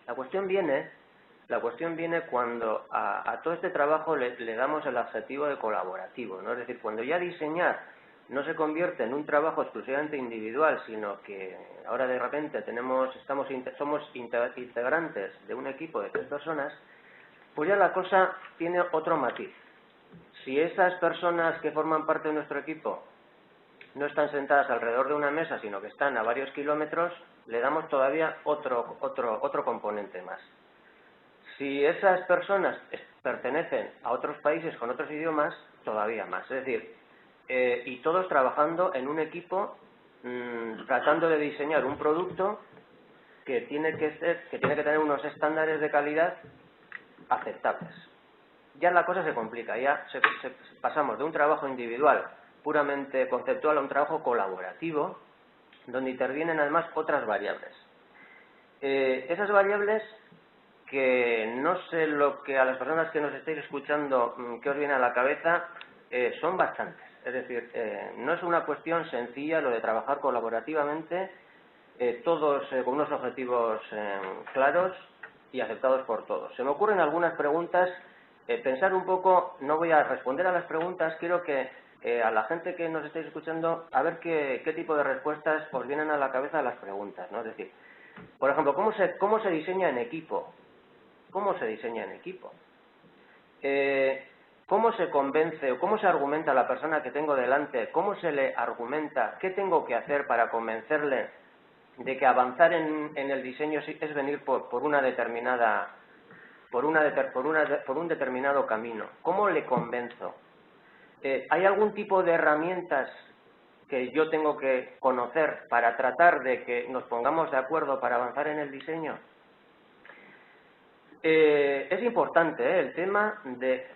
La cuestión viene cuando a todo este trabajo le damos el adjetivo de colaborativo, ¿no? Es decir, cuando ya diseñar no se convierte en un trabajo exclusivamente individual, sino que ahora de repente somos integrantes de un equipo de 3 personas, pues ya la cosa tiene otro matiz. Si esas personas que forman parte de nuestro equipo no están sentadas alrededor de una mesa, sino que están a varios kilómetros, le damos todavía otro componente más. Si esas personas pertenecen a otros países con otros idiomas, todavía más. Es decir, y todos trabajando en un equipo, tratando de diseñar un producto que tiene que tener unos estándares de calidad aceptables. Ya la cosa se complica, ya pasamos de un trabajo individual puramente conceptual a un trabajo colaborativo, donde intervienen además otras variables. Esas variables que no sé lo que a las personas que nos estéis escuchando que os viene a la cabeza, son bastantes. Es decir, no es una cuestión sencilla lo de trabajar colaborativamente, todos con unos objetivos claros y aceptados por todos. Se me ocurren algunas preguntas, pensar un poco, no voy a responder a las preguntas, quiero que a la gente que nos estéis escuchando, a ver qué tipo de respuestas os vienen a la cabeza a las preguntas, ¿no? Es decir, por ejemplo, ¿cómo se diseña en equipo? ¿Cómo se diseña en equipo? ¿Cómo se convence o cómo se argumenta a la persona que tengo delante? ¿Cómo se le argumenta? ¿Qué tengo que hacer para convencerle de que avanzar en el diseño es venir por un determinado camino? ¿Cómo le convenzo? ¿Hay algún tipo de herramientas que yo tengo que conocer para tratar de que nos pongamos de acuerdo para avanzar en el diseño? Es importante el tema de,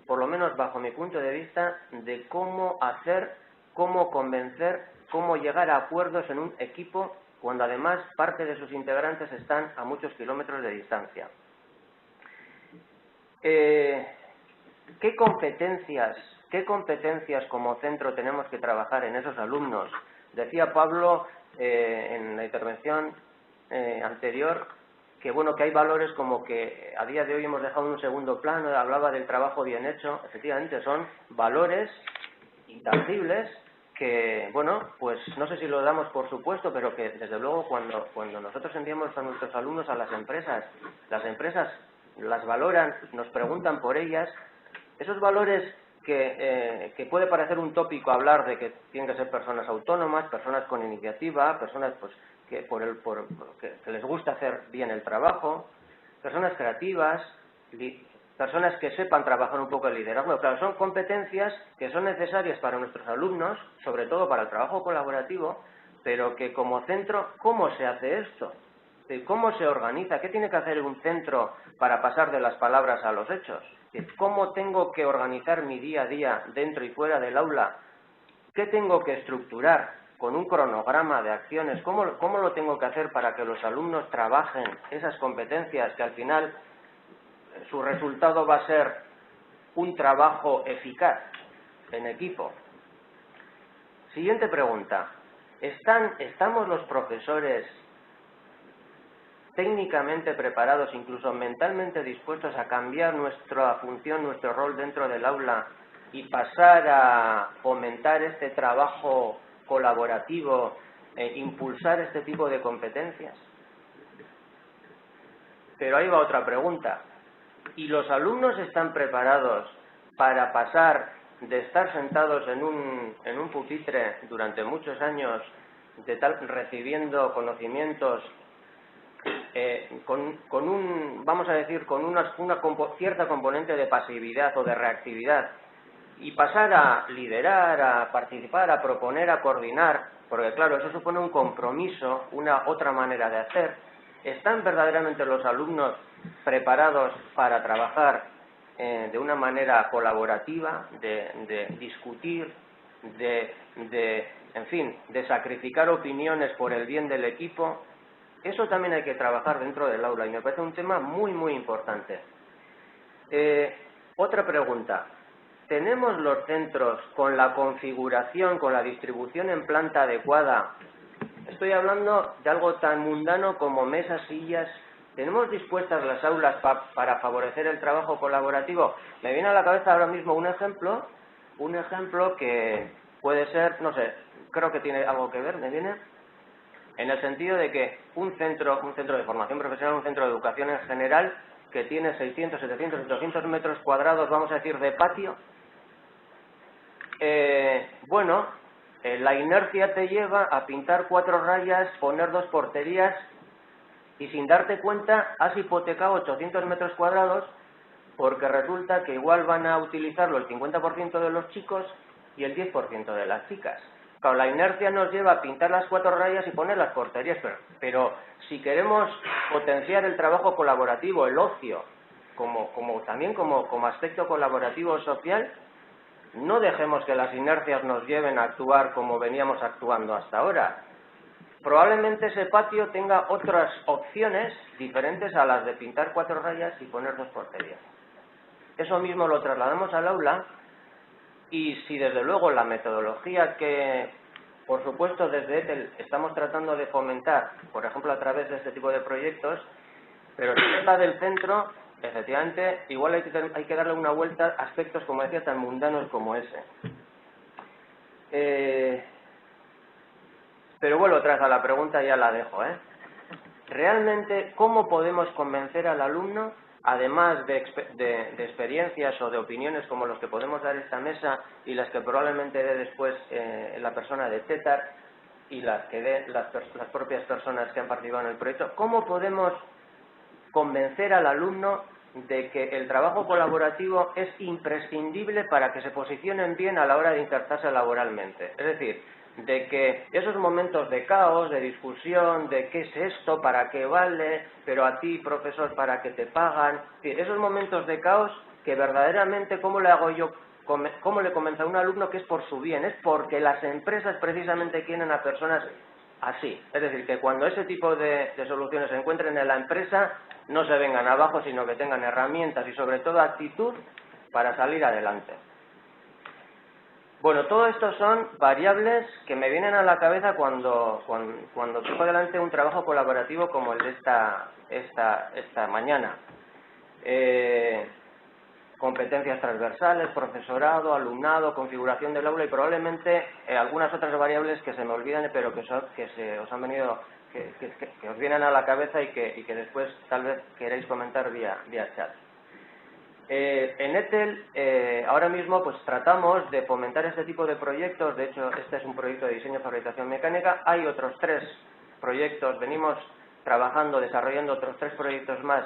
por lo menos bajo mi punto de vista, de cómo hacer, cómo convencer, cómo llegar a acuerdos en un equipo cuando además parte de sus integrantes están a muchos kilómetros de distancia. ¿Qué competencias como centro tenemos que trabajar en esos alumnos? Decía Pablo en la intervención anterior que bueno, que hay valores como que a día de hoy hemos dejado en un segundo plano, hablaba del trabajo bien hecho. Efectivamente, son valores intangibles que, bueno, pues no sé si lo damos por supuesto, pero que desde luego cuando nosotros enviamos a nuestros alumnos a las empresas las valoran, nos preguntan por ellas. Esos valores que puede parecer un tópico hablar de que tienen que ser personas autónomas, personas con iniciativa, personas pues que les gusta hacer bien el trabajo, personas creativas, personas que sepan trabajar un poco el liderazgo. Claro, son competencias que son necesarias para nuestros alumnos, sobre todo para el trabajo colaborativo, pero que como centro, ¿cómo se hace esto? ¿Cómo se organiza? ¿Qué tiene que hacer un centro para pasar de las palabras a los hechos? ¿Cómo tengo que organizar mi día a día dentro y fuera del aula? ¿Qué tengo que estructurar con un cronograma de acciones? ¿Cómo lo tengo que hacer para que los alumnos trabajen esas competencias que al final su resultado va a ser un trabajo eficaz en equipo? Siguiente pregunta. ¿Estamos los profesores técnicamente preparados, incluso mentalmente dispuestos a cambiar nuestra función, nuestro rol dentro del aula y pasar a fomentar este trabajo colaborativo e impulsar este tipo de competencias? Pero ahí va otra pregunta. ¿Y los alumnos están preparados para pasar de estar sentados en un pupitre durante muchos años, recibiendo conocimientos vamos a decir, con una cierta componente de pasividad o de reactividad, y pasar a liderar, a participar, a proponer, a coordinar? Porque claro, eso supone un compromiso, otra manera de hacer. ¿Están verdaderamente los alumnos preparados para trabajar de una manera colaborativa, de discutir, en fin, de sacrificar opiniones por el bien del equipo? Eso también hay que trabajar dentro del aula y me parece un tema muy, muy importante. Otra pregunta. ¿Tenemos los centros con la configuración, con la distribución en planta adecuada? Estoy hablando de algo tan mundano como mesas, sillas ¿Tenemos dispuestas las aulas para favorecer el trabajo colaborativo? Me viene a la cabeza ahora mismo un ejemplo que puede ser, no sé, creo que tiene algo que ver, me viene, en el sentido de que un centro de formación profesional, un centro de educación en general, que tiene 600, 700, 800 metros cuadrados, vamos a decir, de patio, la inercia te lleva a pintar 4 rayas, poner 2 porterías, y sin darte cuenta has hipotecado 800 metros cuadrados porque resulta que igual van a utilizarlo el 50% de los chicos y el 10% de las chicas. Claro, la inercia nos lleva a pintar las 4 rayas y poner las porterías, pero si queremos potenciar el trabajo colaborativo, el ocio, también como aspecto colaborativo social, no dejemos que las inercias nos lleven a actuar como veníamos actuando hasta ahora. Probablemente ese patio tenga otras opciones diferentes a las de pintar 4 rayas y poner 2 porterías. Eso mismo lo trasladamos al aula y si desde luego la metodología que, por supuesto, desde ETEL estamos tratando de fomentar, por ejemplo, a través de este tipo de proyectos, pero si es la del centro, efectivamente, igual hay que darle una vuelta a aspectos, como decía, tan mundanos como ese. Pero vuelvo atrás a la pregunta, ya la dejo, Realmente, ¿cómo podemos convencer al alumno, además de experiencias o de opiniones como los que podemos dar esta mesa y las que probablemente dé después la persona de TETAR y las que dé las propias personas que han participado en el proyecto, cómo podemos convencer al alumno de que el trabajo colaborativo es imprescindible para que se posicionen bien a la hora de insertarse laboralmente? Es decir, de que esos momentos de caos, de discusión, de qué es esto, para qué vale, pero a ti, profesor, para qué te pagan, esos momentos de caos que verdaderamente, ¿cómo le hago yo? ¿Cómo le convenzo a un alumno que es por su bien? Es porque las empresas precisamente quieren a personas así. Es decir, que cuando ese tipo de soluciones se encuentren en la empresa, no se vengan abajo, sino que tengan herramientas y sobre todo actitud para salir adelante. Bueno, todo esto son variables que me vienen a la cabeza cuando tengo delante un trabajo colaborativo como el de esta mañana. Competencias transversales, profesorado, alumnado, configuración del aula y probablemente algunas otras variables que se me olvidan, pero que os han venido, que os vienen a la cabeza y que después tal vez queréis comentar vía chat. En ETEL ahora mismo pues tratamos de fomentar este tipo de proyectos. De hecho, este es un proyecto de diseño y fabricación mecánica. Hay otros 3 proyectos, venimos trabajando, desarrollando otros 3 proyectos más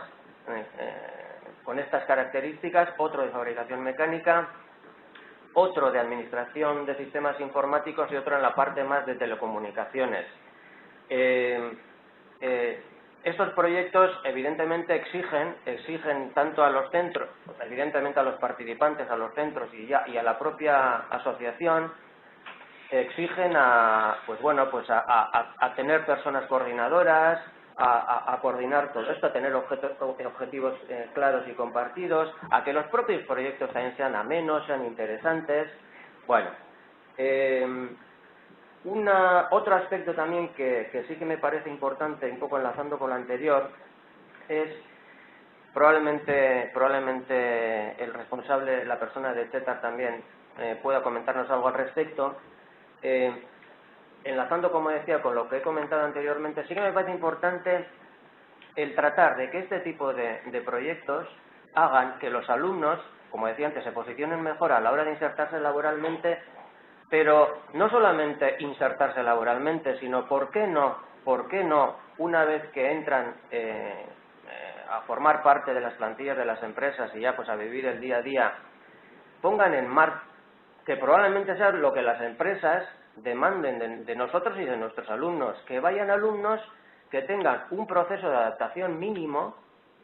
con estas características, otro de fabricación mecánica, otro de administración de sistemas informáticos y otro en la parte más de telecomunicaciones. Estos proyectos evidentemente exigen tanto a los centros, evidentemente a los participantes, a los centros y a la propia asociación, exigen a tener personas coordinadoras, a coordinar todo esto, a tener objetivos claros y compartidos, a que los propios proyectos también sean amenos, sean interesantes. Bueno, otro aspecto también que sí que me parece importante, un poco enlazando con lo anterior, es probablemente el responsable, la persona de TETAR también pueda comentarnos algo al respecto. Enlazando, como decía, con lo que he comentado anteriormente, sí que me parece importante el tratar de que este tipo de proyectos hagan que los alumnos, como decía antes, se posicionen mejor a la hora de insertarse laboralmente, pero no solamente insertarse laboralmente, sino ¿por qué no, una vez que entran a formar parte de las plantillas de las empresas y ya pues a vivir el día a día, pongan en marcha, que probablemente sea lo que las empresas demanden de nosotros y de nuestros alumnos, que vayan alumnos que tengan un proceso de adaptación mínimo,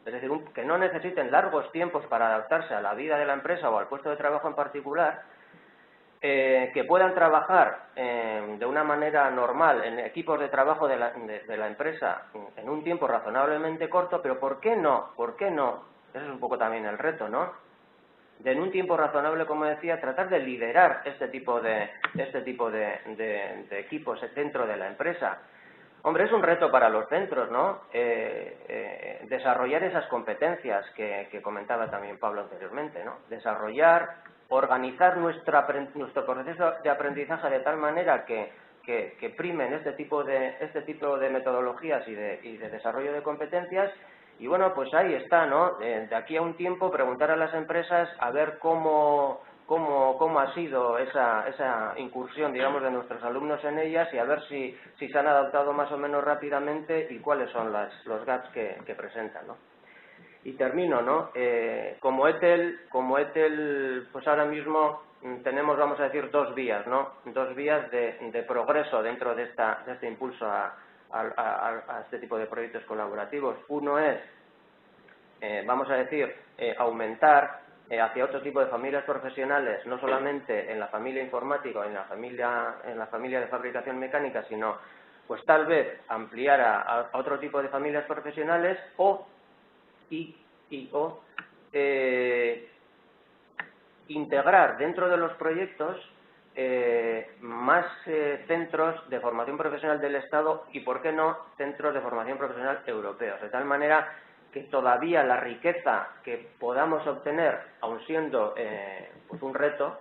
es decir, que no necesiten largos tiempos para adaptarse a la vida de la empresa o al puesto de trabajo en particular, que puedan trabajar de una manera normal en equipos de trabajo de la empresa en un tiempo razonablemente corto, pero ¿por qué no? Ese es un poco también el reto, ¿no? De en un tiempo razonable, como decía, tratar de liderar este tipo de equipos dentro de la empresa. Hombre, es un reto para los centros, ¿no? Desarrollar esas competencias que comentaba también Pablo anteriormente, ¿no? Desarrollar, organizar nuestro proceso de aprendizaje de tal manera que primen este tipo de metodologías y de desarrollo de competencias. Y bueno, pues ahí está, ¿no? De aquí a un tiempo preguntar a las empresas a ver cómo ha sido esa incursión, digamos, de nuestros alumnos en ellas y a ver si se han adaptado más o menos rápidamente y cuáles son los gaps que presentan, ¿no? Y termino, ¿no? Como ETEL, pues ahora mismo tenemos, vamos a decir, dos vías, ¿no? Dos vías de progreso dentro de este impulso a este tipo de proyectos colaborativos. Uno es, vamos a decir, aumentar hacia otro tipo de familias profesionales, no solamente en la familia informática o en la familia de fabricación mecánica, sino pues tal vez ampliar a otro tipo de familias profesionales o integrar dentro de los proyectos más centros de formación profesional del Estado y, por qué no, centros de formación profesional europeos, de tal manera que todavía la riqueza que podamos obtener, aun siendo pues un reto,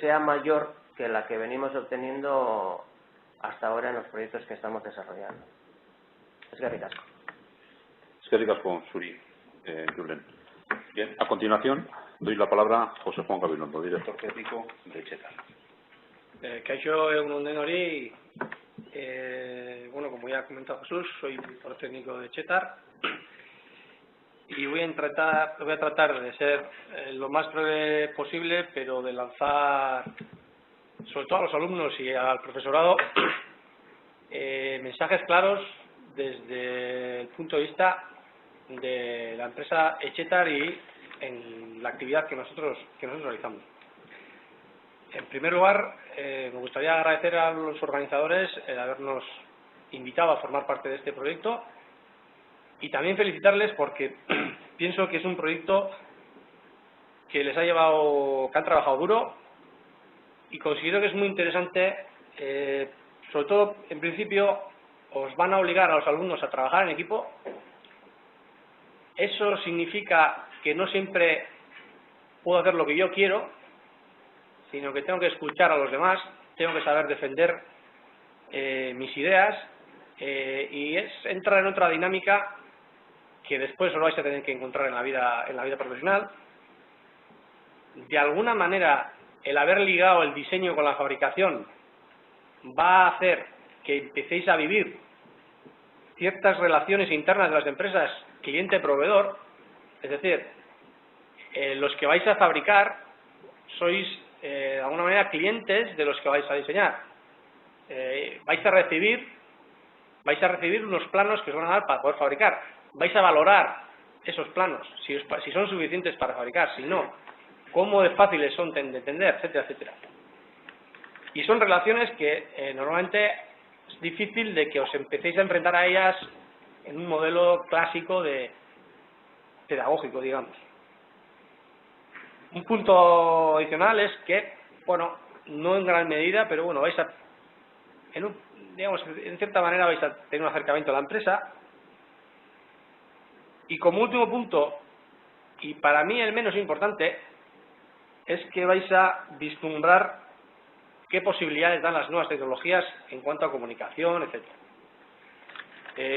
sea mayor que la que venimos obteniendo hasta ahora en los proyectos que estamos desarrollando. Eskerrik asko. Eskerrik asko, zuri, Julen. Bien, a continuación doy la palabra a José Juan Gabilondo, director técnico de Etxetar. Kaixo egun denoi, bueno, como ya ha comentado Jesús, soy director técnico de Etxetar y voy a tratar de ser lo más breve posible, pero de lanzar, sobre todo a los alumnos y al profesorado, mensajes claros desde el punto de vista de la empresa Etxetar y en la actividad que nosotros realizamos. En primer lugar, me gustaría agradecer a los organizadores el habernos invitado a formar parte de este proyecto y también felicitarles porque pienso que es un proyecto que les ha llevado, que han trabajado duro y considero que es muy interesante, sobre todo, en principio, os van a obligar a los alumnos a trabajar en equipo. Eso significa que no siempre puedo hacer lo que yo quiero, sino que tengo que escuchar a los demás, tengo que saber defender mis ideas y es entrar en otra dinámica que después os vais a tener que encontrar en la vida profesional. De alguna manera, el haber ligado el diseño con la fabricación va a hacer que empecéis a vivir ciertas relaciones internas de las empresas cliente-proveedor, es decir, los que vais a fabricar sois de alguna manera clientes de los que vais a diseñar. Vais a recibir unos planos que os van a dar para poder fabricar. Vais a valorar esos planos, si son suficientes para fabricar, si no, cómo de fáciles son de entender, etcétera, etcétera. Y son relaciones que normalmente es difícil de que os empecéis a enfrentar a ellas en un modelo clásico pedagógico, digamos. Un punto adicional es que, bueno, no en gran medida, pero bueno, vais a, en cierta manera vais a tener un acercamiento a la empresa. Y como último punto, y para mí el menos importante, es que vais a vislumbrar qué posibilidades dan las nuevas tecnologías en cuanto a comunicación, etc.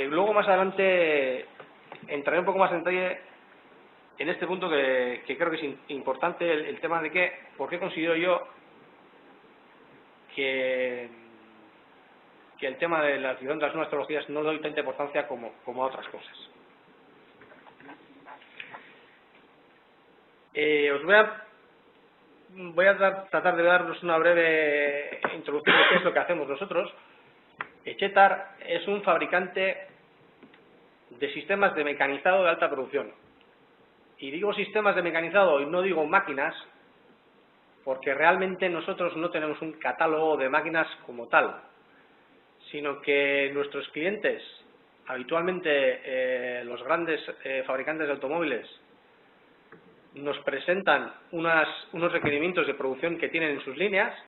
Luego más adelante entraré un poco más en detalle en este punto que creo que es importante, el tema de por qué considero yo que el tema de la adquisición de las nuevas tecnologías no le doy tanta importancia como a otras cosas. Voy a tratar de daros una breve introducción de qué es lo que hacemos nosotros. Etxetar es un fabricante de sistemas de mecanizado de alta producción. Y digo sistemas de mecanizado y no digo máquinas, porque realmente nosotros no tenemos un catálogo de máquinas como tal, sino que nuestros clientes, habitualmente los grandes fabricantes de automóviles, nos presentan unos requerimientos de producción que tienen en sus líneas